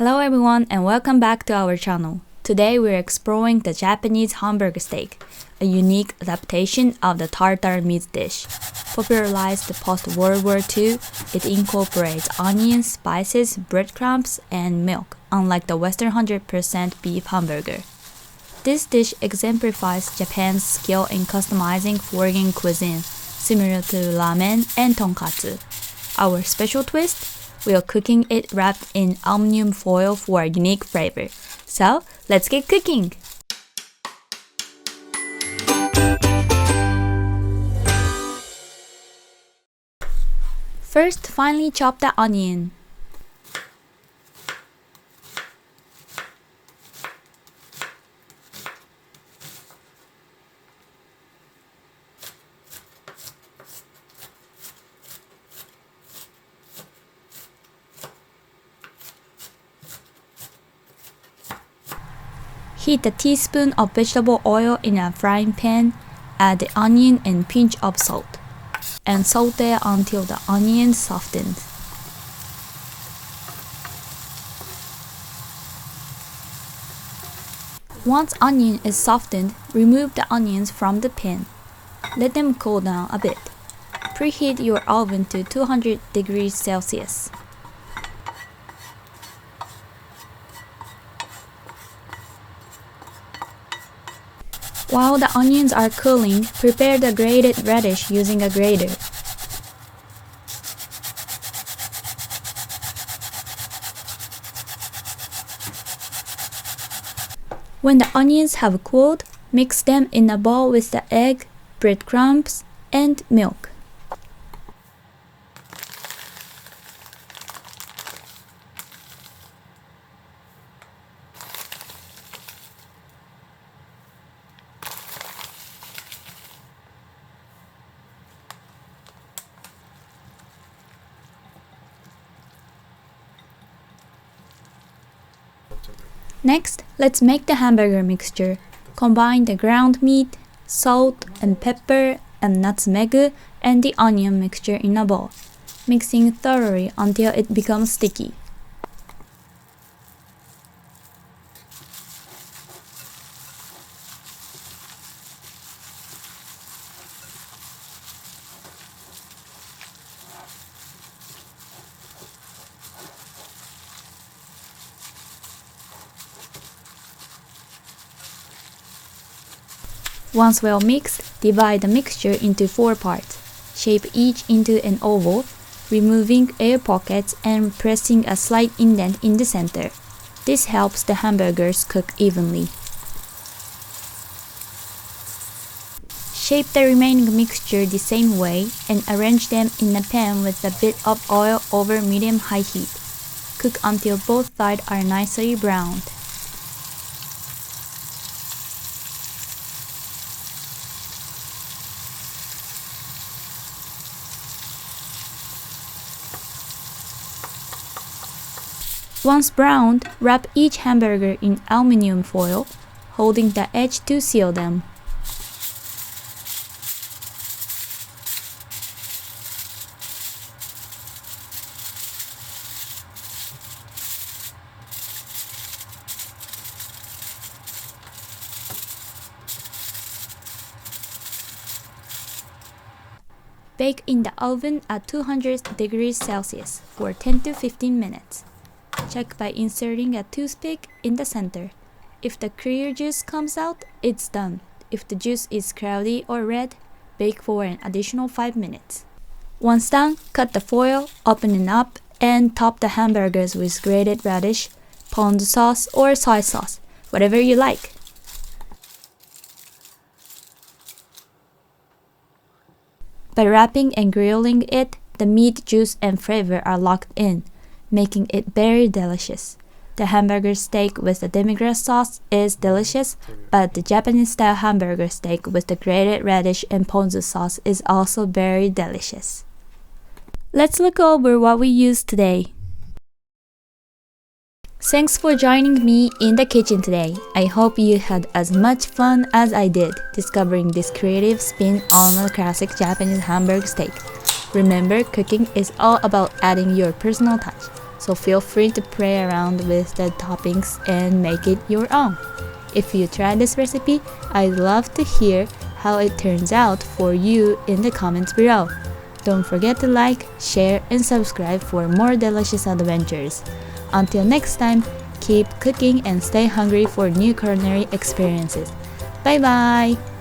Hello everyone and welcome back to our channel. Today we're exploring the Japanese Hamburg steak, a unique adaptation of the tartar meat dish. Popularized post-World War II, it incorporates onions, spices, breadcrumbs, and milk, unlike the Western 100% beef hamburger. This dish exemplifies Japan's skill in customizing foreign cuisine, similar to ramen and tonkatsu. Our special twist? We are cooking it wrapped in aluminum foil for a unique flavor. So, let's get cooking! First, finely chop the onion. Heat a teaspoon of vegetable oil in a frying pan, add the onion and pinch of salt, and saute until the onion softens. Once onion is softened, remove the onions from the pan. Let them cool down a bit. Preheat your oven to 200 degrees Celsius. While the onions are cooling, prepare the grated radish using a grater. When the onions have cooled, mix them in a bowl with the egg, breadcrumbs, and milk. Next, let's make the hamburger mixture. Combine the ground meat, salt and pepper and nutmeg and the onion mixture in a bowl, mixing thoroughly until it becomes sticky. Once well mixed, divide the mixture into 4 parts. Shape each into an oval, removing air pockets and pressing a slight indent in the center. This helps the hamburgers cook evenly. Shape the remaining mixture the same way and arrange them in a pan with a bit of oil over medium-high heat. Cook until both sides are nicely browned. Once browned, wrap each hamburger in aluminum foil, holding the edge to seal them. Bake in the oven at 200 degrees Celsius for 10 to 15 minutes. Check by inserting a toothpick in the center. If the clear juice comes out, it's done. If the juice is cloudy or red, bake for an additional 5 minutes. Once done, cut the foil, open it up, and top the hamburgers with grated radish, Ponzu sauce, or soy sauce, whatever you like. By wrapping and grilling it, the meat, juice, and flavor are locked in, making it very delicious. The hamburger steak with the demi-glace sauce is delicious, but the Japanese-style hamburger steak with the grated radish and ponzu sauce is also very delicious. Let's look over what we used today. Thanks for joining me in the kitchen today. I hope you had as much fun as I did discovering this creative spin on a classic Japanese Hamburg steak. Remember, cooking is all about adding your personal touch. so feel free to play around with the toppings and make it your own. If you try this recipe, I'd love to hear how it turns out for you in the comments below. Don't forget to like, share, and subscribe for more delicious adventures. Until next time, keep cooking and stay hungry for new culinary experiences. Bye bye!